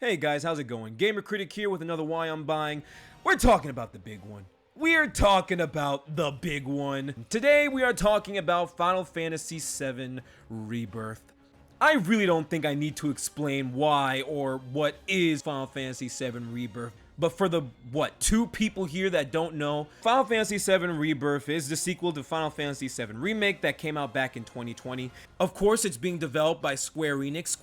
Hey guys, how's it going? Gamer Critic here with another Why I'm Buying. We're talking about the big one. We're talking about the big one. Today we are talking about Final Fantasy VII Rebirth. I really don't think I need to explain why or what is Final Fantasy VII Rebirth. But for the, two people here that don't know, Final Fantasy VII Rebirth is the sequel to Final Fantasy VII Remake that came out back in 2020. Of course, it's being developed by Square Enix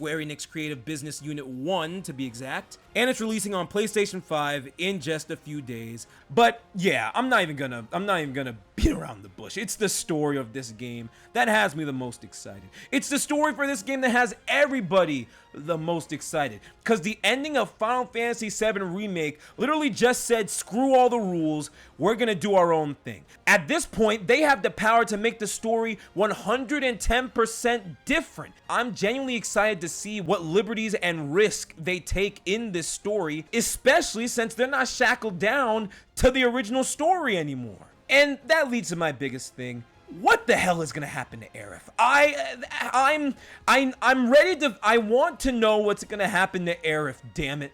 Creative Business Unit 1 to be exact, and it's releasing on PlayStation 5 in just a few days. But yeah, I'm not even gonna beat around the bush. It's the story of this game that has me the most excited. It's the story for this game that has everybody the most excited, because the ending of Final Fantasy VII Remake literally just said, screw all the rules, we're gonna do our own thing. At this point, they have the power to make the story 110% different. I'm genuinely excited to see what liberties and risk they take in this story, especially since they're not shackled down to the original story anymore. And that leads to my biggest thing. What the hell is gonna happen to Aerith? I'm ready to. I want to know what's gonna happen to Aerith. Damn it!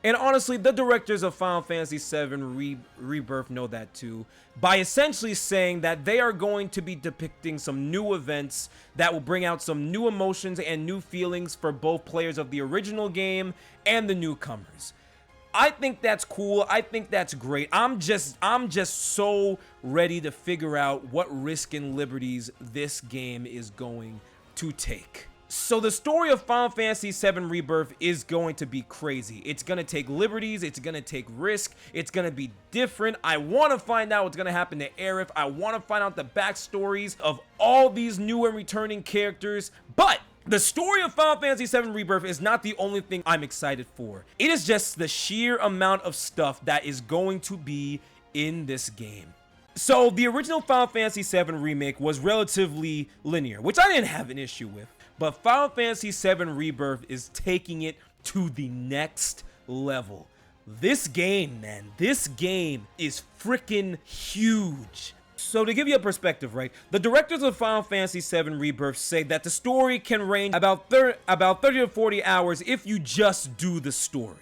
And honestly, the directors of Final Fantasy VII Rebirth know that too, by essentially saying that they are going to be depicting some new events that will bring out some new emotions and new feelings for both players of the original game and the newcomers. I think that's cool. I think that's great. I'm just so ready to figure out what risk and liberties this game is going to take. So the story of Final Fantasy VII Rebirth is going to be crazy. It's going to take liberties, it's going to take risk, it's going to be different. I want to find out what's going to happen to Aerith. I want to find out the backstories of all these new and returning characters. But the story of Final Fantasy VII Rebirth is not the only thing I'm excited for. It is just the sheer amount of stuff that is going to be in this game. So the original Final Fantasy VII Remake was relatively linear, which I didn't have an issue with. But Final Fantasy VII Rebirth is taking it to the next level. This game, man, this game is freaking huge. So to give you a perspective, right, the directors of Final Fantasy VII Rebirth say that the story can range about 30 to 40 hours if you just do the story.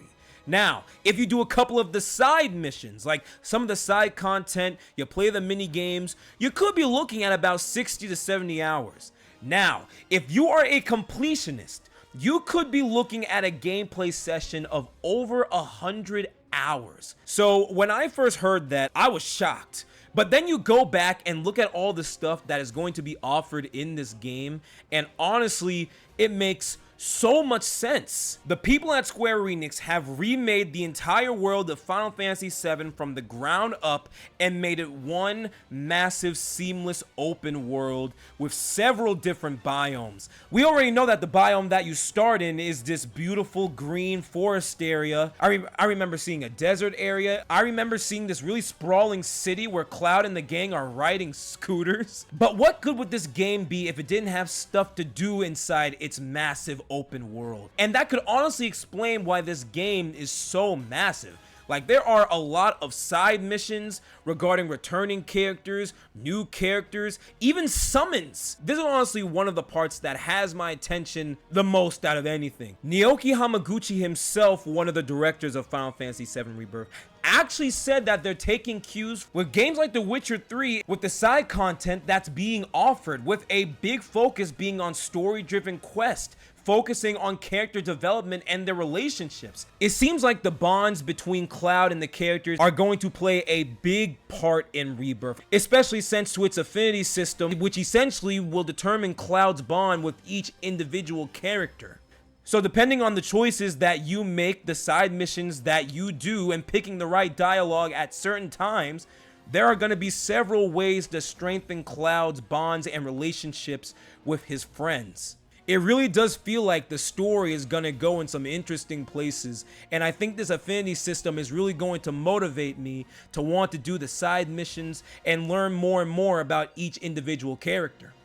Now, if you do a couple of the side missions, like some of the side content, you play the mini games, you could be looking at about 60 to 70 hours. Now, if you are a completionist, you could be looking at a gameplay session of over 100 hours. So when I first heard that, I was shocked. But then you go back and look at all the stuff that is going to be offered in this game, and honestly, it makes so much sense. The people at Square Enix have remade the entire world of Final Fantasy VII from the ground up and made it one massive, seamless open world with several different biomes. We already know that the biome that you start in is this beautiful green forest area. I remember seeing a desert area. I remember seeing this really sprawling city where Cloud and the gang are riding scooters. But what good would this game be if it didn't have stuff to do inside its massive open world? And that could honestly explain why this game is so massive. Like, there are a lot of side missions regarding returning characters, new characters, even summons. This is honestly one of the parts that has my attention the most out of anything. Naoki Hamaguchi himself, one of the directors of Final Fantasy VII Rebirth, actually said that they're taking cues with games like The Witcher 3 with the side content that's being offered, with a big focus being on story-driven quests, focusing on character development and their relationships. It seems like the bonds between Cloud and the characters are going to play a big part in Rebirth, especially since to its affinity system, which essentially will determine Cloud's bond with each individual character. So depending on the choices that you make, the side missions that you do, and picking the right dialogue at certain times, there are going to be several ways to strengthen Cloud's bonds and relationships with his friends. It really does feel like the story is going to go in some interesting places, and I think this affinity system is really going to motivate me to want to do the side missions and learn more and more about each individual character,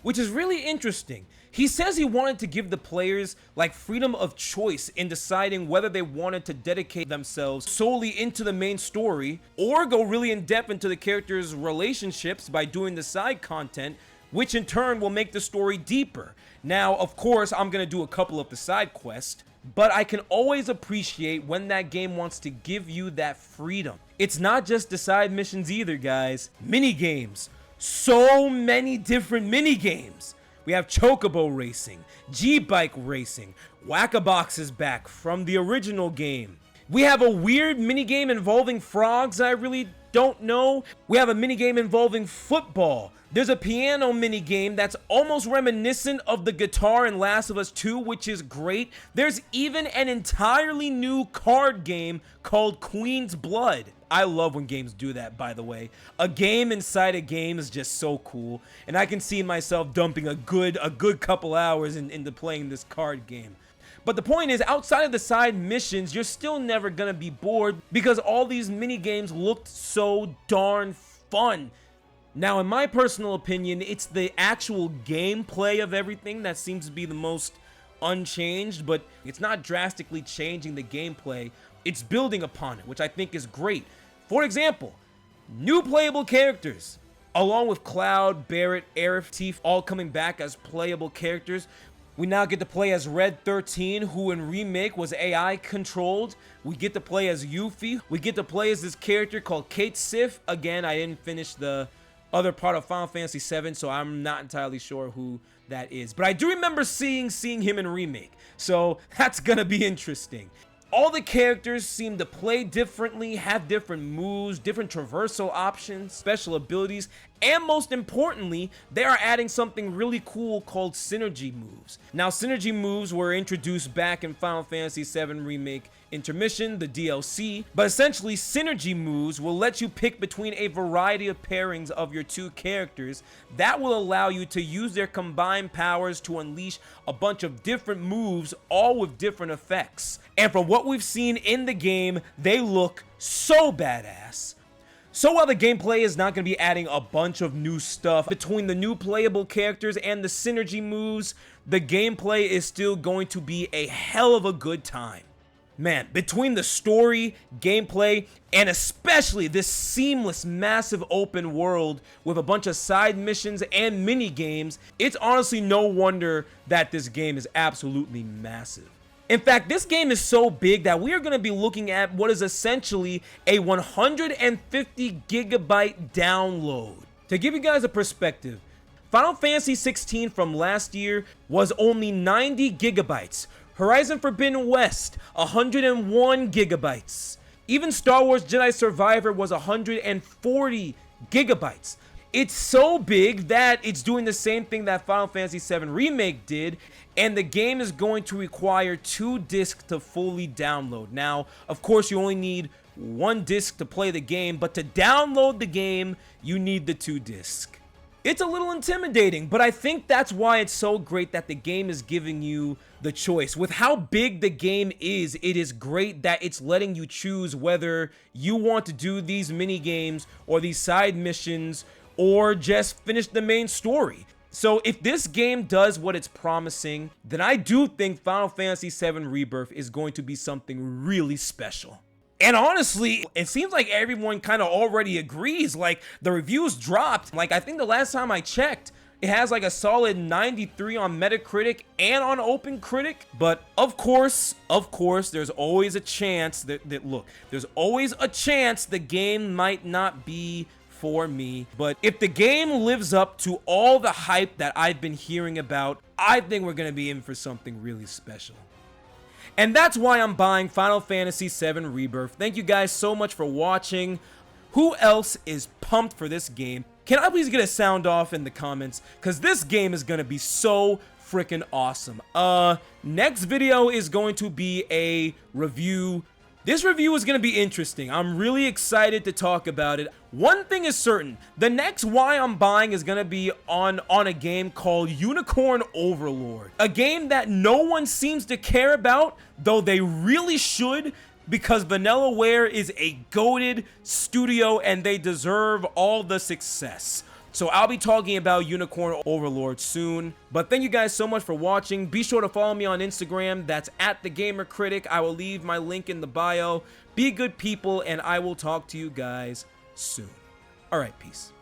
which is really interesting. He says he wanted to give the players like freedom of choice in deciding whether they wanted to dedicate themselves solely into the main story or go really in depth into the characters' relationships by doing the side content, which in turn will make the story deeper. Now, of course, I'm going to do a couple of the side quests, but I can always appreciate when that game wants to give you that freedom. It's not just the side missions either, guys. Mini games. So many different mini games. We have Chocobo Racing, G-Bike Racing, Whack-A-Box is back from the original game. We have a weird minigame involving frogs I really don't know. We have a minigame involving football. There's a piano minigame that's almost reminiscent of the guitar in Last of Us 2, which is great. There's even an entirely new card game called Queen's Blood. I love when games do that, by the way. A game inside a game is just so cool, and I can see myself dumping a good couple hours into playing this card game. But the point is, outside of the side missions, you're still never gonna be bored because all these mini games looked so darn fun. Now, in my personal opinion, it's the actual gameplay of everything that seems to be the most unchanged, but it's not drastically changing the gameplay. It's building upon it, which I think is great. For example, new playable characters, along with Cloud, Barrett, Aerith, Tifa, all coming back as playable characters. We now get to play as Red 13, who in Remake was AI controlled. We get to play as Yuffie. We get to play as this character called Kate Sif. Again, I didn't finish the other part of Final Fantasy VII, so I'm not entirely sure who that is. But I do remember seeing him in Remake, so that's gonna be interesting. All the characters seem to play differently, have different moves, different traversal options, special abilities, and most importantly, they are adding something really cool called synergy moves. Now, synergy moves were introduced back in Final Fantasy VII Remake Intermission, the DLC, but essentially synergy moves will let you pick between a variety of pairings of your two characters that will allow you to use their combined powers to unleash a bunch of different moves, all with different effects. And from what we've seen in the game, they look so badass. So while the gameplay is not going to be adding a bunch of new stuff between the new playable characters and the synergy moves, the gameplay is still going to be a hell of a good time. Man, between the story, gameplay, and especially this seamless, massive open world with a bunch of side missions and mini games, it's honestly no wonder that this game is absolutely massive. In fact, this game is so big that we are going to be looking at what is essentially a 150 gigabyte download. To give you guys a perspective, Final Fantasy XVI from last year was only 90 gigabytes. Horizon Forbidden West, 101 gigabytes. Even Star Wars Jedi Survivor was 140 gigabytes. It's so big that it's doing the same thing that Final Fantasy VII Remake did, and the game is going to require 2 discs to fully download. Now, of course, you only need 1 disc to play the game, but to download the game, you need the 2 discs. It's a little intimidating, but I think that's why it's so great that the game is giving you the choice. With how big the game is, it is great that it's letting you choose whether you want to do these mini games or these side missions or just finish the main story. So if this game does what it's promising, then I do think Final Fantasy VII Rebirth is going to be something really special. And honestly, it seems like everyone kind of already agrees. Like, the reviews dropped. Like, I think the last time I checked, it has like a solid 93 on Metacritic and on OpenCritic. But of course, there's always a chance there's always a chance the game might not be for me. But if the game lives up to all the hype that I've been hearing about, I think we're gonna be in for something really special. And that's why I'm buying Final Fantasy VII Rebirth. Thank you guys so much for watching. Who else is pumped for this game? Can I please get a sound off in the comments? Because this game is going to be so freaking awesome. Next video is going to be a review. This review is going to be interesting. I'm really excited to talk about it. One thing is certain. The next why I'm buying is going to be on a game called Unicorn Overlord. A game that no one seems to care about, though they really should, because Vanillaware is a goated studio and they deserve all the success. So I'll be talking about Unicorn Overlord soon. But thank you guys so much for watching. Be sure to follow me on Instagram. That's @TheGamerCritic. I will leave my link in the bio. Be good people, and I will talk to you guys soon. All right, peace.